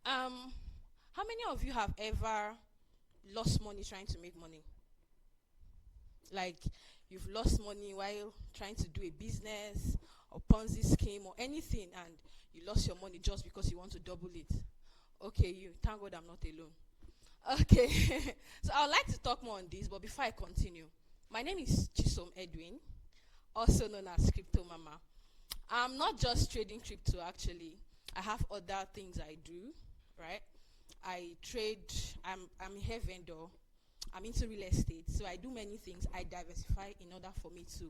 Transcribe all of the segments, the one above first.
Um, how many of you have ever lost money trying to make money? Like you've lost money while trying to do a business or Ponzi scheme or anything, and you lost your money just because you want to double it. Okay, you. Thank God I'm not alone. Okay, so I would like to talk more on this, but before I continue, my name is Chisom Edwin, also known as Crypto Mama. I'm not just trading crypto actually. I have other things I do, right? I trade, I'm a hair vendor, I'm into real estate, so I do many things. I diversify in order for me to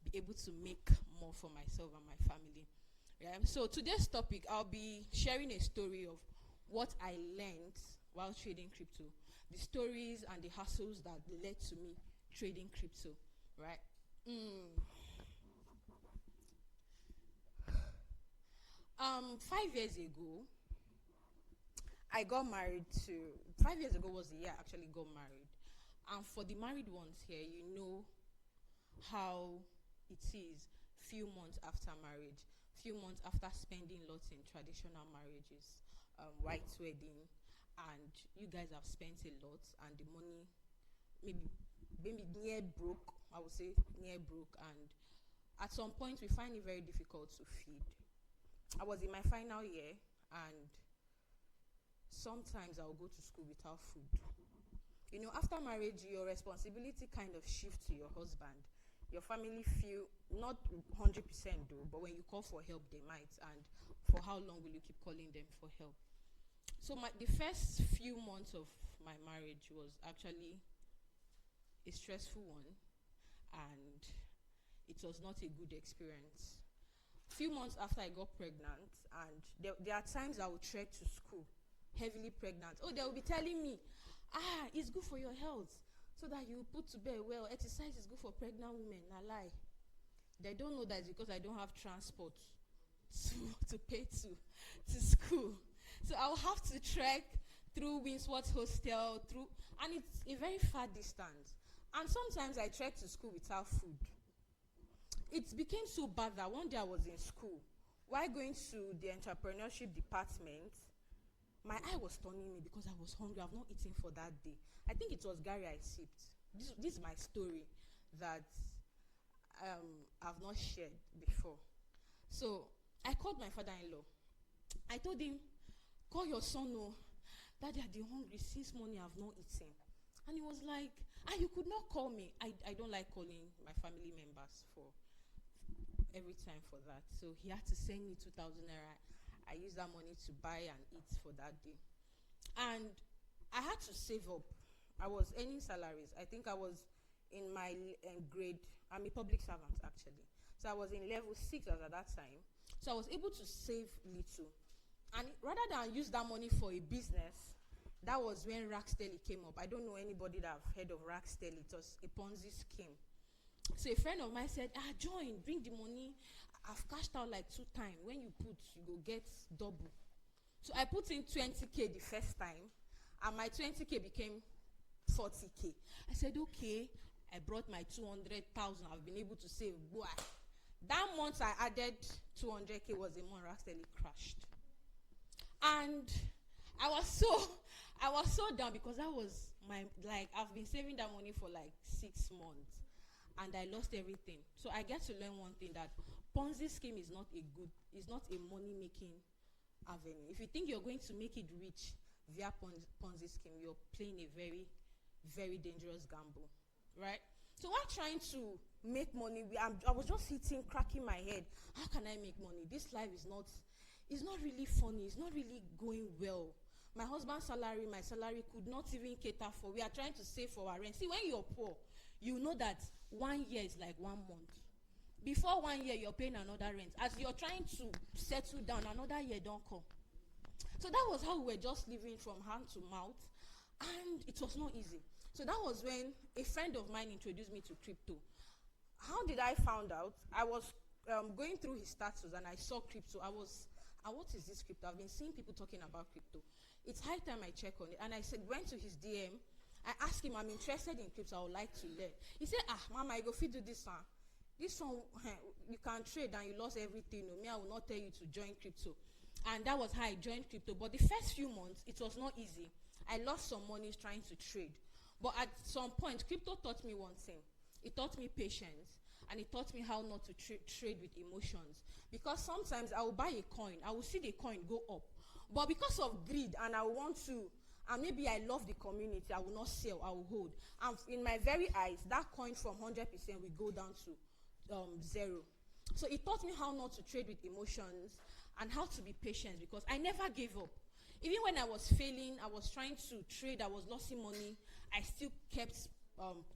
be able to make more for myself and my family. Yeah. So today's topic, I'll be sharing a story of what I learned while trading crypto, the stories and the hassles that led to me trading crypto, right? Mm. 5 years ago, I got married to. 5 years ago was the year I actually got married. And for the married ones here, you know how it is few months after marriage, few months after spending lots in traditional marriages, white wedding, and you guys have spent a lot, and the money maybe near broke. I would say near broke, and at some point we find it very difficult to feed. I was in my final year, and sometimes I'll go to school without food. You know, after marriage, your responsibility kind of shifts to your husband. Your family feel not 100% though, but when you call for help, they might. And for how long will you keep calling them for help? So the first few months of my marriage was actually a stressful one, and it was not a good experience. Few months after I got pregnant, and there are times I would trek to school heavily pregnant. Oh, they will be telling me, it's good for your health so that you put to bed well. Exercise is good for pregnant women. I lie. They don't know that it's because I don't have transport to pay to school. So I'll have to trek through Winsworth Hostel, and it's a very far distance. And sometimes I trek to school without food. It became so bad that one day I was in school. While going to the entrepreneurship department, my eye was turning me because I was hungry. I've not eaten for that day. I think it was Gary I sipped. This is my story that I've not shared before. So I called my father-in-law. I told him, call your son, oh, Daddy, I've been hungry since morning. I've not eaten. And he was like, you could not call me. I don't like calling my family members for every time for that. So he had to send me 2,000 naira. I used that money to buy and eat for that day. And I had to save up. I was earning salaries. I think I was in my grade. I'm a public servant, actually. So I was in level 6 as at that time. So I was able to save little. And rather than use that money for a business, that was when Rackstelly came up. I don't know anybody that have heard of Rackstelly. It was a Ponzi scheme. So a friend of mine said, join, bring the money. I've cashed out like 2 times. When you put, you go get double. So I put in 20K the first time, and my 20K became 40K. I said, okay. I brought my 200,000. I've been able to save. Boy, that month I added 200K was the month Rackstelly crashed. And I was so down because that was I've been saving that money for like 6 months. And I lost everything. So I get to learn one thing, that Ponzi scheme is not a money-making avenue. If you think you're going to make it rich via Ponzi scheme, you're playing a very, very dangerous gamble, right? So while trying to make money, I was just cracking my head. How can I make money? This life is not really funny. It's not really going well. My husband's salary, my salary could not even cater for. We are trying to save for our rent. See, when you're poor, you know that 1 year is like 1 month. Before 1 year, you're paying another rent. As you're trying to settle down, another year don't come. So that was how we were just living from hand to mouth, and it was not easy. So that was when a friend of mine introduced me to crypto. How did I find out? I was going through his status, and I saw crypto. What is this crypto? I've been seeing people talking about crypto. It's high time I check on it. And I went to his DM. I asked him, I'm interested in crypto. I would like to learn. He said, Mama, I go fit do this one. This one, you can trade and you lost everything. No, me, I will not tell you to join crypto. And that was how I joined crypto. But the first few months, it was not easy. I lost some money trying to trade. But at some point, crypto taught me one thing. It taught me patience, and it taught me how not to trade with emotions. Because sometimes I will buy a coin, I will see the coin go up. But because of greed, and I want to, and maybe I love the community, I will not sell, I will hold. And in my very eyes, that coin from 100% will go down to 0. So it taught me how not to trade with emotions and how to be patient, because I never gave up. Even when I was failing, I was trying to trade, I was losing money, I still kept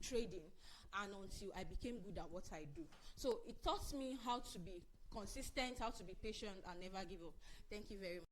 trading, and until I became good at what I do. So it taught me how to be consistent, how to be patient, and never give up. Thank you very much.